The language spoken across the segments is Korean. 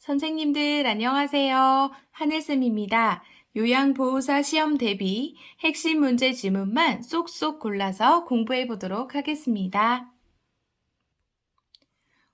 선생님들 안녕하세요. 하늘쌤입니다. 요양보호사 시험 대비 핵심 문제 지문만 쏙쏙 골라서 공부해 보도록 하겠습니다.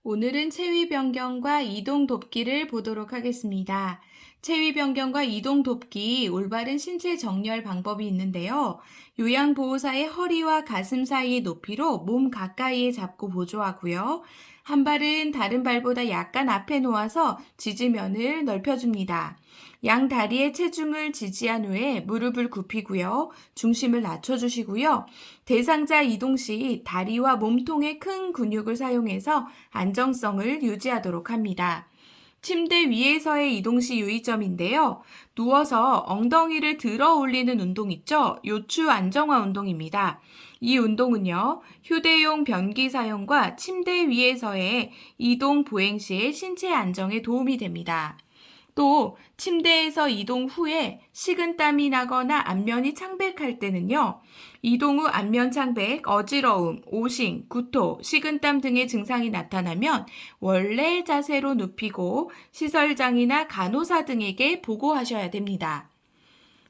오늘은 체위 변경과 이동 돕기를 보도록 하겠습니다. 체위 변경과 이동 돕기 올바른 신체 정렬 방법이 있는데요. 요양보호사의 허리와 가슴 사이의 높이로 몸 가까이에 잡고 보조하고요. 한 발은 다른 발보다 약간 앞에 놓아서 지지면을 넓혀줍니다. 양 다리의 체중을 지지한 후에 무릎을 굽히고요. 중심을 낮춰주시고요. 대상자 이동 시 다리와 몸통의 큰 근육을 사용해서 안정성을 유지하도록 합니다. 침대 위에서의 이동 시 유의점인데요. 누워서 엉덩이를 들어 올리는 운동 있죠? 요추 안정화 운동입니다. 이 운동은요, 휴대용 변기 사용과 침대 위에서의 이동 보행 시의 신체 안정에 도움이 됩니다. 또 침대에서 이동 후에 식은땀이 나거나 안면이 창백할 때는요. 이동 후 안면 창백, 어지러움, 오싱, 구토, 식은땀 등의 증상이 나타나면 원래 자세로 눕히고 시설장이나 간호사 등에게 보고하셔야 됩니다.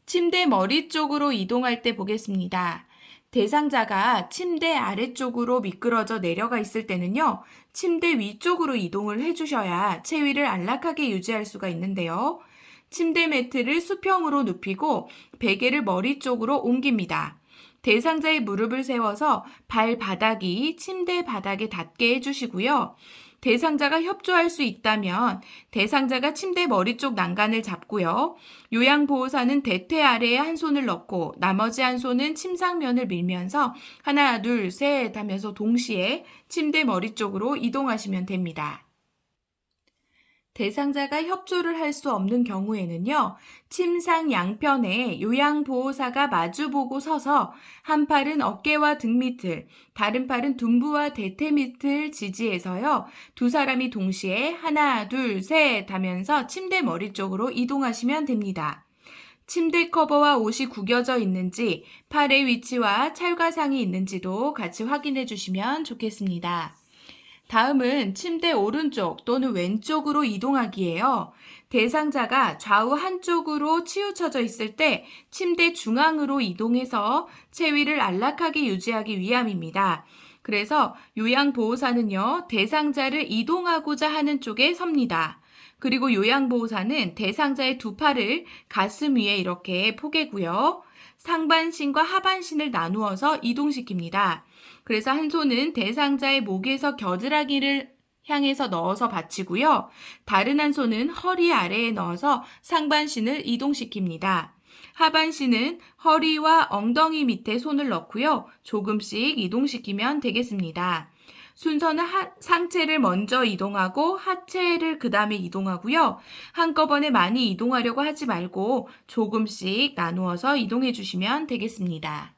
침대 머리 쪽으로 이동할 때 보겠습니다. 대상자가 침대 아래쪽으로 미끄러져 내려가 있을 때는요, 침대 위쪽으로 이동을 해주셔야 체위를 안락하게 유지할 수가 있는데요. 침대 매트를 수평으로 눕히고 베개를 머리 쪽으로 옮깁니다. 대상자의 무릎을 세워서 발바닥이 침대 바닥에 닿게 해주시고요. 대상자가 협조할 수 있다면 대상자가 침대 머리 쪽 난간을 잡고요. 요양보호사는 대퇴 아래에 한 손을 넣고 나머지 한 손은 침상면을 밀면서 하나, 둘, 셋 하면서 동시에 침대 머리 쪽으로 이동하시면 됩니다. 대상자가 협조를 할 수 없는 경우에는요, 침상 양편에 요양보호사가 마주보고 서서 한 팔은 어깨와 등 밑을, 다른 팔은 둔부와 대퇴 밑을 지지해서요, 두 사람이 동시에 하나, 둘, 셋 하면서 침대 머리 쪽으로 이동하시면 됩니다. 침대 커버와 옷이 구겨져 있는지, 팔의 위치와 찰과상이 있는지도 같이 확인해 주시면 좋겠습니다. 다음은 침대 오른쪽 또는 왼쪽으로 이동하기예요. 대상자가 좌우 한쪽으로 치우쳐져 있을 때 침대 중앙으로 이동해서 체위를 안락하게 유지하기 위함입니다. 그래서 요양보호사는요, 대상자를 이동하고자 하는 쪽에 섭니다. 그리고 요양보호사는 대상자의 두 팔을 가슴 위에 이렇게 포개고요. 상반신과 하반신을 나누어서 이동시킵니다. 그래서 한 손은 대상자의 목에서 겨드랑이를 향해서 넣어서 받치고요. 다른 한 손은 허리 아래에 넣어서 상반신을 이동시킵니다. 하반신은 허리와 엉덩이 밑에 손을 넣고요. 조금씩 이동시키면 되겠습니다. 순서는 상체를 먼저 이동하고 하체를 그 다음에 이동하고요. 한꺼번에 많이 이동하려고 하지 말고 조금씩 나누어서 이동해 주시면 되겠습니다.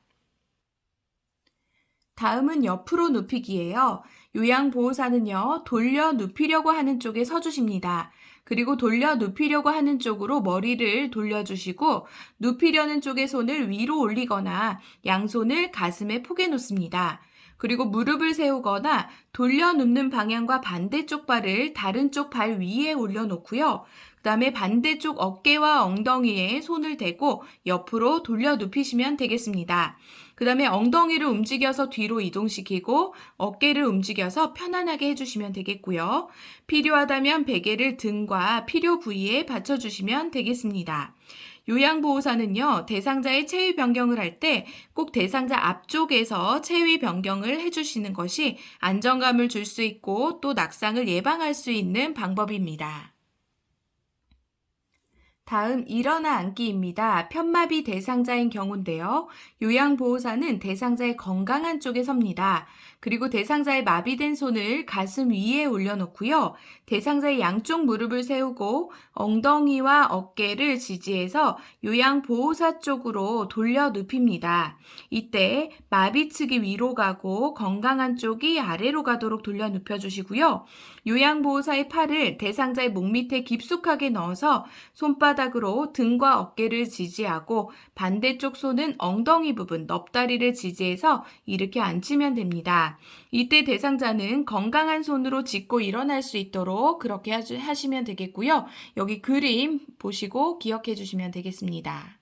다음은 옆으로 눕히기예요. 요양보호사는요, 돌려 눕히려고 하는 쪽에 서주십니다. 그리고 돌려 눕히려고 하는 쪽으로 머리를 돌려주시고 눕히려는 쪽의 손을 위로 올리거나 양손을 가슴에 포개 놓습니다. 그리고 무릎을 세우거나 돌려 눕는 방향과 반대쪽 발을 다른 쪽 발 위에 올려놓고요. 그 다음에 반대쪽 어깨와 엉덩이에 손을 대고 옆으로 돌려 눕히시면 되겠습니다. 그 다음에 엉덩이를 움직여서 뒤로 이동시키고 어깨를 움직여서 편안하게 해주시면 되겠고요. 필요하다면 베개를 등과 필요 부위에 받쳐주시면 되겠습니다. 요양보호사는요, 대상자의 체위 변경을 할 때 꼭 대상자 앞쪽에서 체위 변경을 해주시는 것이 안정감을 줄 수 있고 또 낙상을 예방할 수 있는 방법입니다. 다음 일어나 앉기입니다. 편마비 대상자인 경우인데요. 요양보호사는 대상자의 건강한 쪽에 섭니다. 그리고 대상자의 마비된 손을 가슴 위에 올려놓고요. 대상자의 양쪽 무릎을 세우고 엉덩이와 어깨를 지지해서 요양보호사 쪽으로 돌려 눕힙니다. 이때 마비 측이 위로 가고 건강한 쪽이 아래로 가도록 돌려 눕혀주시고요. 요양보호사의 팔을 대상자의 목 밑에 깊숙하게 넣어서 손바닥으로 등과 어깨를 지지하고 반대쪽 손은 엉덩이 부분, 넙다리를 지지해서 이렇게 앉히면 됩니다. 있습니다. 이때 대상자는 건강한 손으로 짚고 일어날 수 있도록 그렇게 하시면 되겠고요. 여기 그림 보시고 기억해 주시면 되겠습니다.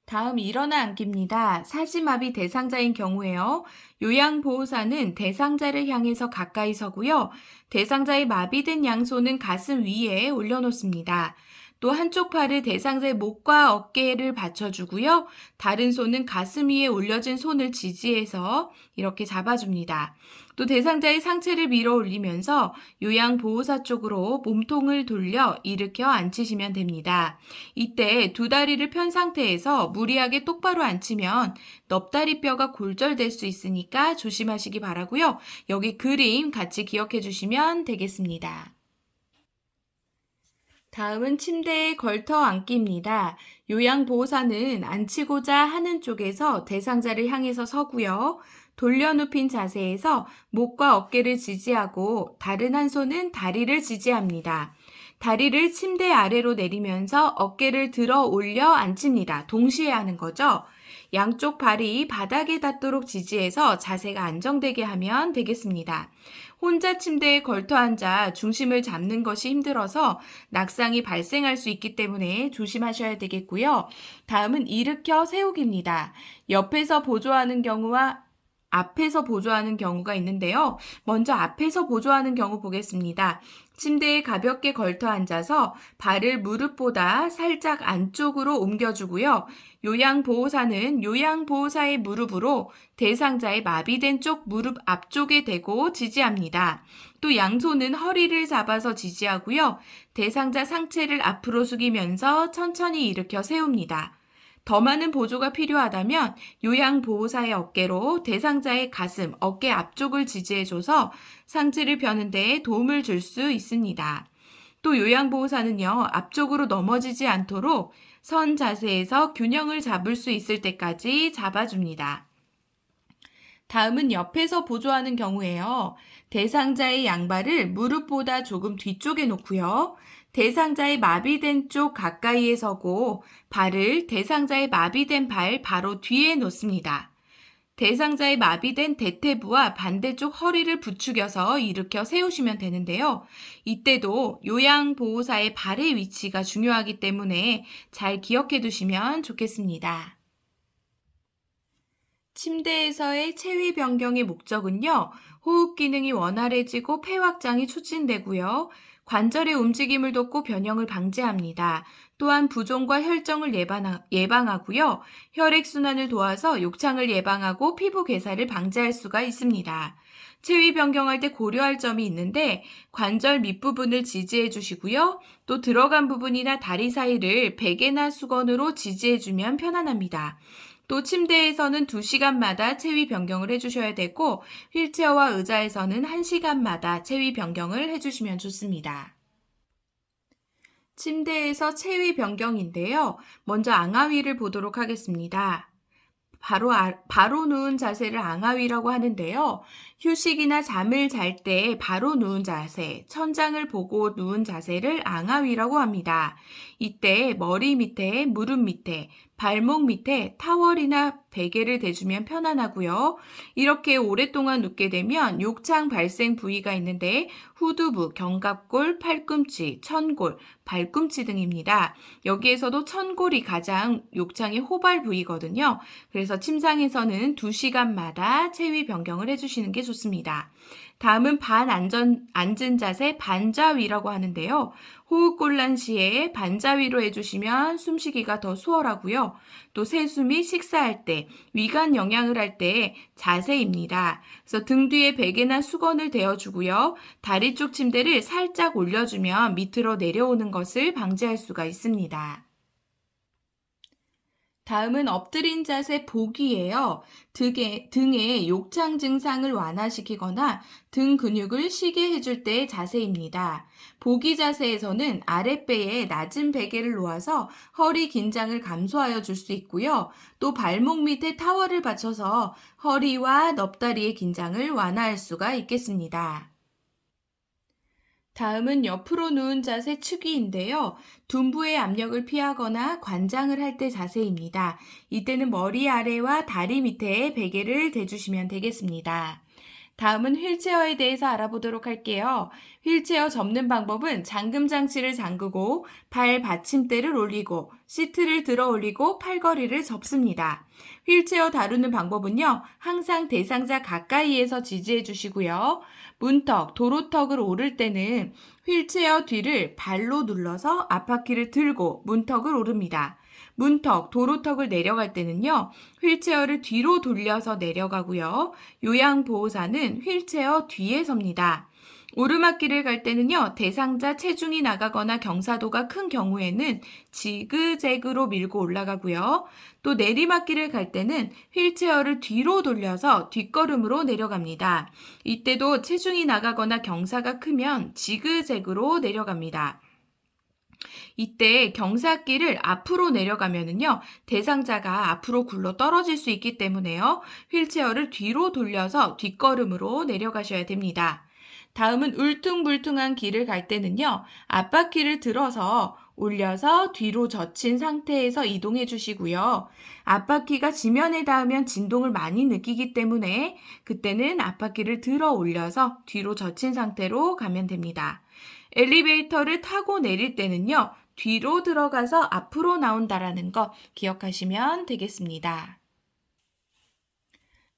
다음 일어나 앉기입니다. 사지마비 대상자인 경우에요. 요양보호사는 대상자를 향해서 가까이 서고요. 대상자의 마비된 양손은 가슴 위에 올려놓습니다. 또 한쪽 팔을 대상자의 목과 어깨를 받쳐주고요. 다른 손은 가슴 위에 올려진 손을 지지해서 이렇게 잡아줍니다. 또 대상자의 상체를 밀어 올리면서 요양보호사 쪽으로 몸통을 돌려 일으켜 앉히시면 됩니다. 이때 두 다리를 편 상태에서 무리하게 똑바로 앉히면 넙다리뼈가 골절될 수 있으니까 조심하시기 바라고요. 여기 그림 같이 기억해 주시면 되겠습니다. 다음은 침대에 걸터 앉기입니다. 요양보호사는 앉히고자 하는 쪽에서 대상자를 향해서 서고요. 돌려눕힌 자세에서 목과 어깨를 지지하고 다른 한 손은 다리를 지지합니다. 다리를 침대 아래로 내리면서 어깨를 들어 올려 앉힙니다. 동시에 하는 거죠. 양쪽 발이 바닥에 닿도록 지지해서 자세가 안정되게 하면 되겠습니다. 혼자 침대에 걸터 앉아 중심을 잡는 것이 힘들어서 낙상이 발생할 수 있기 때문에 조심하셔야 되겠고요. 다음은 일으켜 세우기입니다. 옆에서 보조하는 경우와 앞에서 보조하는 경우가 있는데요. 먼저 앞에서 보조하는 경우 보겠습니다. 침대에 가볍게 걸터 앉아서 발을 무릎보다 살짝 안쪽으로 옮겨주고요. 요양보호사는 요양보호사의 무릎으로 대상자의 마비된 쪽 무릎 앞쪽에 대고 지지합니다. 또 양손은 허리를 잡아서 지지하고요. 대상자 상체를 앞으로 숙이면서 천천히 일으켜 세웁니다. 더 많은 보조가 필요하다면 요양보호사의 어깨로 대상자의 가슴, 어깨 앞쪽을 지지해줘서 상체를 펴는 데 도움을 줄 수 있습니다. 또 요양보호사는요, 앞쪽으로 넘어지지 않도록 선 자세에서 균형을 잡을 수 있을 때까지 잡아줍니다. 다음은 옆에서 보조하는 경우에요. 대상자의 양발을 무릎보다 조금 뒤쪽에 놓고요. 대상자의 마비된 쪽 가까이에 서고 발을 대상자의 마비된 발 바로 뒤에 놓습니다. 대상자의 마비된 대퇴부와 반대쪽 허리를 부추겨서 일으켜 세우시면 되는데요. 이때도 요양보호사의 발의 위치가 중요하기 때문에 잘 기억해 두시면 좋겠습니다. 침대에서의 체위 변경의 목적은요, 호흡 기능이 원활해지고 폐 확장이 촉진되고요. 관절의 움직임을 돕고 변형을 방지합니다. 또한 부종과 혈정을 예방하고요. 혈액순환을 도와서 욕창을 예방하고 피부 괴사를 방지할 수가 있습니다. 체위 변경할 때 고려할 점이 있는데 관절 밑부분을 지지해 주시고요. 또 들어간 부분이나 다리 사이를 베개나 수건으로 지지해 주면 편안합니다. 또 침대에서는 2시간마다 체위 변경을 해주셔야 되고 휠체어와 의자에서는 1시간마다 체위 변경을 해주시면 좋습니다. 침대에서 체위 변경인데요. 먼저 앙하위를 보도록 하겠습니다. 바로 누운 자세를 앙하위라고 하는데요. 휴식이나 잠을 잘 때 바로 누운 자세, 천장을 보고 누운 자세를 앙하위라고 합니다. 이때 머리 밑에, 무릎 밑에, 발목 밑에 타월이나 베개를 대주면 편안하고요. 이렇게 오랫동안 눕게 되면 욕창 발생 부위가 있는데 후두부, 견갑골, 팔꿈치, 천골, 발꿈치 등입니다. 여기에서도 천골이 가장 욕창의 호발 부위거든요. 그래서 침상에서는 2시간마다 체위 변경을 해주시는 게 좋습니다. 다음은 앉은 자세 반자위라고 하는데요. 호흡곤란 시에 반자위로 해주시면 숨쉬기가 더 수월하고요. 또 세수 및 식사할 때, 위간 영양을 할 때 자세입니다. 그래서 등 뒤에 베개나 수건을 대어주고요. 다리 쪽 침대를 살짝 올려주면 밑으로 내려오는 것을 방지할 수가 있습니다. 다음은 엎드린 자세 보기예요. 등의 욕창 증상을 완화시키거나 등 근육을 쉬게 해줄 때의 자세입니다. 보기 자세에서는 아랫배에 낮은 베개를 놓아서 허리 긴장을 감소하여 줄 수 있고요. 또 발목 밑에 타월을 받쳐서 허리와 넙다리의 긴장을 완화할 수가 있겠습니다. 다음은 옆으로 누운 자세 측위인데요. 둔부의 압력을 피하거나 관장을 할 때 자세입니다. 이때는 머리 아래와 다리 밑에 베개를 대주시면 되겠습니다. 다음은 휠체어에 대해서 알아보도록 할게요. 휠체어 접는 방법은 잠금 장치를 잠그고 발 받침대를 올리고 시트를 들어 올리고 팔걸이를 접습니다. 휠체어 다루는 방법은요. 항상 대상자 가까이에서 지지해 주시고요. 문턱, 도로턱을 오를 때는 휠체어 뒤를 발로 눌러서 앞바퀴를 들고 문턱을 오릅니다. 문턱, 도로턱을 내려갈 때는요. 휠체어를 뒤로 돌려서 내려가고요. 요양보호사는 휠체어 뒤에 섭니다. 오르막길을 갈 때는요. 대상자 체중이 나가거나 경사도가 큰 경우에는 지그재그로 밀고 올라가고요. 또 내리막길을 갈 때는 휠체어를 뒤로 돌려서 뒷걸음으로 내려갑니다. 이때도 체중이 나가거나 경사가 크면 지그재그로 내려갑니다. 이때 경사길을 앞으로 내려가면은요, 대상자가 앞으로 굴러 떨어질 수 있기 때문에요, 휠체어를 뒤로 돌려서 뒷걸음으로 내려가셔야 됩니다. 다음은 울퉁불퉁한 길을 갈 때는요, 앞바퀴를 들어서 올려서 뒤로 젖힌 상태에서 이동해 주시고요. 앞바퀴가 지면에 닿으면 진동을 많이 느끼기 때문에 그때는 앞바퀴를 들어 올려서 뒤로 젖힌 상태로 가면 됩니다. 엘리베이터를 타고 내릴 때는요, 뒤로 들어가서 앞으로 나온다라는 거 기억하시면 되겠습니다.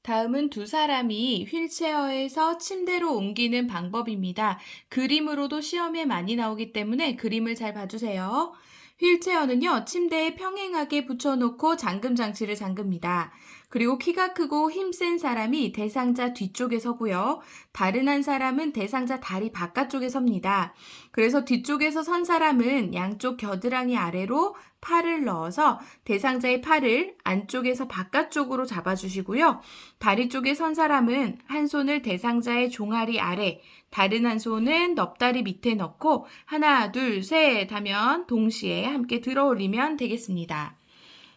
다음은 두 사람이 휠체어에서 침대로 옮기는 방법입니다. 그림으로도 시험에 많이 나오기 때문에 그림을 잘 봐주세요. 휠체어는요, 침대에 평행하게 붙여놓고 잠금 장치를 잠급니다. 그리고 키가 크고 힘센 사람이 대상자 뒤쪽에 서고요. 다른 한 사람은 대상자 다리 바깥쪽에 섭니다. 그래서 뒤쪽에서 선 사람은 양쪽 겨드랑이 아래로 팔을 넣어서 대상자의 팔을 안쪽에서 바깥쪽으로 잡아주시고요. 다리 쪽에 선 사람은 한 손을 대상자의 종아리 아래, 다른 한 손은 넙다리 밑에 넣고 하나, 둘, 셋 하면 동시에 함께 들어 올리면 되겠습니다.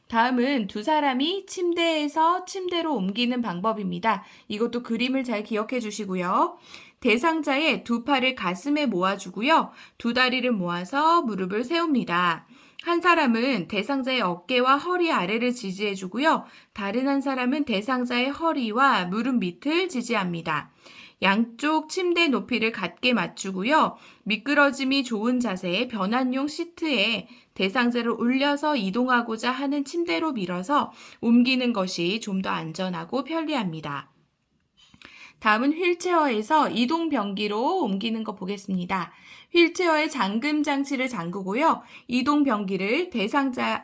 다음은 두 사람이 침대에서 침대로 옮기는 방법입니다. 이것도 그림을 잘 기억해 주시고요. 대상자의 두 팔을 가슴에 모아주고요. 두 다리를 모아서 무릎을 세웁니다. 한 사람은 대상자의 어깨와 허리 아래를 지지해 주고요. 다른 한 사람은 대상자의 허리와 무릎 밑을 지지합니다. 양쪽 침대 높이를 같게 맞추고요. 미끄러짐이 좋은 자세의 변환용 시트에 대상자를 올려서 이동하고자 하는 침대로 밀어서 옮기는 것이 좀 더 안전하고 편리합니다. 다음은 휠체어에서 이동 변기로 옮기는 거 보겠습니다. 휠체어의 잠금 장치를 잠그고요. 이동 변기를 대상자의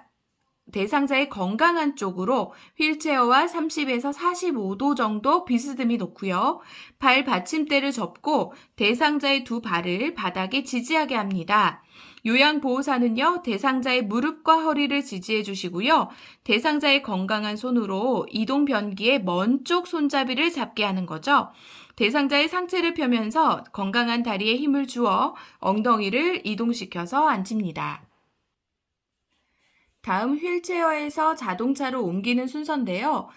건강한 쪽으로 휠체어와 30에서 45도 정도 비스듬히 놓고요. 발 받침대를 접고 대상자의 두 발을 바닥에 지지하게 합니다. 요양보호사는요, 대상자의 무릎과 허리를 지지해 주시고요. 대상자의 건강한 손으로 이동 변기의 먼 쪽 손잡이를 잡게 하는 거죠. 대상자의 상체를 펴면서 건강한 다리에 힘을 주어 엉덩이를 이동시켜서 앉힙니다. 다음 휠체어에서 자동차로 옮기는 순서인데요.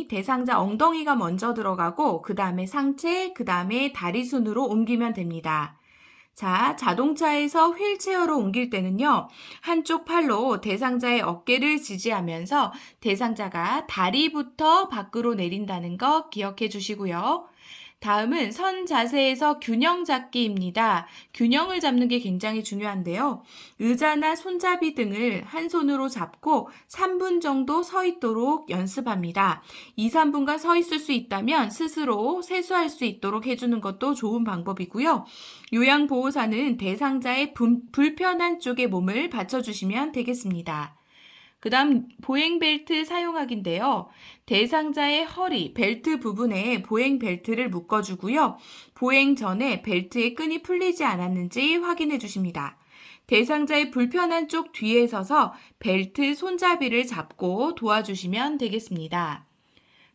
대상자 엉덩이가 먼저 들어가고 그 다음에 상체, 그 다음에 다리 순으로 옮기면 됩니다. 자, 자동차에서 휠체어로 옮길 때는요, 한쪽 팔로 대상자의 어깨를 지지하면서 대상자가 다리부터 밖으로 내린다는 거 기억해 주시고요. 다음은 선 자세에서 균형 잡기입니다. 균형을 잡는 게 굉장히 중요한데요. 의자나 손잡이 등을 한 손으로 잡고 3분 정도 서 있도록 연습합니다. 2, 3분간 서 있을 수 있다면 스스로 세수할 수 있도록 해주는 것도 좋은 방법이고요. 요양보호사는 대상자의 불편한 쪽에 몸을 받쳐주시면 되겠습니다. 그 다음 보행벨트 사용하기인데요. 대상자의 허리, 벨트 부분에 보행벨트를 묶어주고요. 보행 전에 벨트의 끈이 풀리지 않았는지 확인해 주십니다. 대상자의 불편한 쪽 뒤에 서서 벨트 손잡이를 잡고 도와주시면 되겠습니다.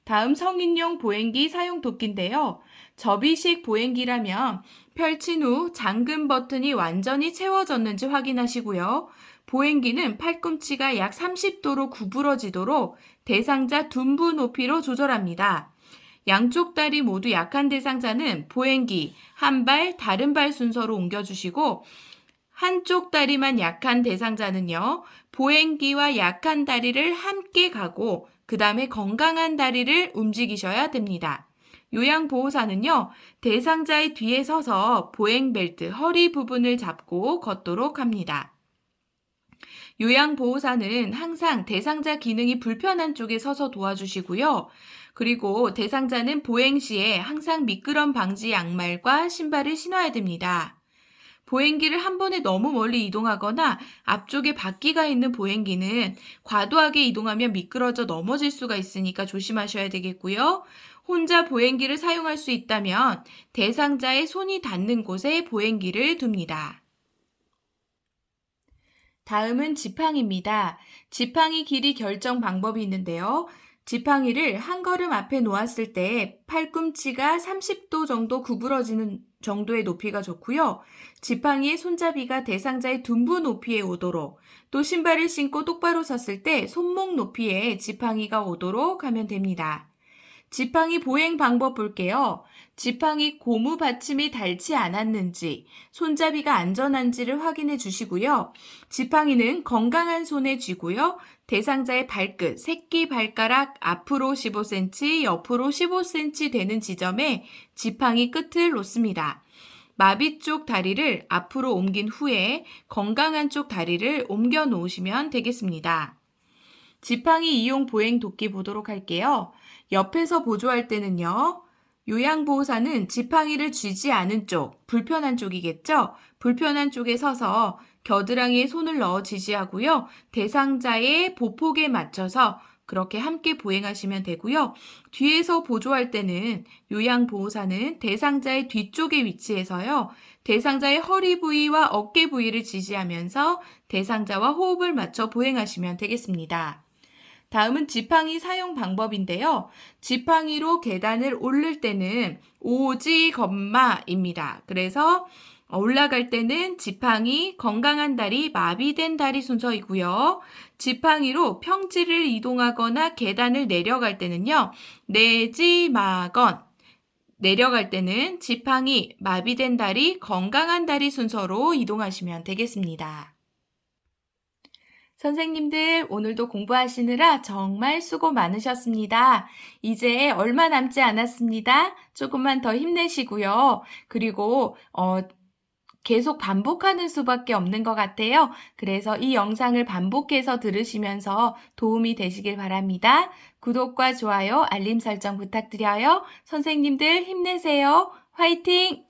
다음 성인용 보행기 사용 도끼인데요. 접이식 보행기라면 펼친 후 잠금 버튼이 완전히 채워졌는지 확인하시고요. 보행기는 팔꿈치가 약 30도로 구부러지도록 대상자 둔부 높이로 조절합니다. 양쪽 다리 모두 약한 대상자는 보행기 한 발, 다른 발 순서로 옮겨주시고 한쪽 다리만 약한 대상자는요, 보행기와 약한 다리를 함께 가고 그 다음에 건강한 다리를 움직이셔야 됩니다. 요양보호사는요, 대상자의 뒤에 서서 보행벨트, 허리 부분을 잡고 걷도록 합니다. 요양보호사는 항상 대상자 기능이 불편한 쪽에 서서 도와주시고요. 그리고 대상자는 보행 시에 항상 미끄럼 방지 양말과 신발을 신어야 됩니다. 보행기를 한 번에 너무 멀리 이동하거나 앞쪽에 바퀴가 있는 보행기는 과도하게 이동하면 미끄러져 넘어질 수가 있으니까 조심하셔야 되겠고요. 혼자 보행기를 사용할 수 있다면 대상자의 손이 닿는 곳에 보행기를 둡니다. 다음은 지팡이입니다. 지팡이 길이 결정 방법이 있는데요. 지팡이를 한 걸음 앞에 놓았을 때 팔꿈치가 30도 정도 구부러지는 정도의 높이가 좋고요. 지팡이의 손잡이가 대상자의 둔부 높이에 오도록, 또 신발을 신고 똑바로 섰을 때 손목 높이에 지팡이가 오도록 하면 됩니다. 지팡이 보행 방법 볼게요. 지팡이 고무 받침이 닳지 않았는지, 손잡이가 안전한지를 확인해 주시고요. 지팡이는 건강한 손에 쥐고요. 대상자의 발끝, 새끼 발가락 앞으로 15cm, 옆으로 15cm 되는 지점에 지팡이 끝을 놓습니다. 마비 쪽 다리를 앞으로 옮긴 후에 건강한 쪽 다리를 옮겨 놓으시면 되겠습니다. 지팡이 이용 보행 돕기 보도록 할게요. 옆에서 보조할 때는요. 요양보호사는 지팡이를 쥐지 않은 쪽, 불편한 쪽이겠죠? 불편한 쪽에 서서 겨드랑이에 손을 넣어 지지하고요. 대상자의 보폭에 맞춰서 그렇게 함께 보행하시면 되고요. 뒤에서 보조할 때는 요양보호사는 대상자의 뒤쪽에 위치해서요. 대상자의 허리 부위와 어깨 부위를 지지하면서 대상자와 호흡을 맞춰 보행하시면 되겠습니다. 다음은 지팡이 사용 방법인데요. 지팡이로 계단을 오를 때는 오지 건마입니다. 그래서 올라갈 때는 지팡이, 건강한 다리, 마비된 다리 순서이고요. 지팡이로 평지를 이동하거나 계단을 내려갈 때는요. 내지마건, 내려갈 때는 지팡이, 마비된 다리, 건강한 다리 순서로 이동하시면 되겠습니다. 선생님들, 오늘도 공부하시느라 정말 수고 많으셨습니다. 이제 얼마 남지 않았습니다. 조금만 더 힘내시고요. 그리고 계속 반복하는 수밖에 없는 것 같아요. 그래서 이 영상을 반복해서 들으시면서 도움이 되시길 바랍니다. 구독과 좋아요, 알림 설정 부탁드려요. 선생님들 힘내세요. 화이팅!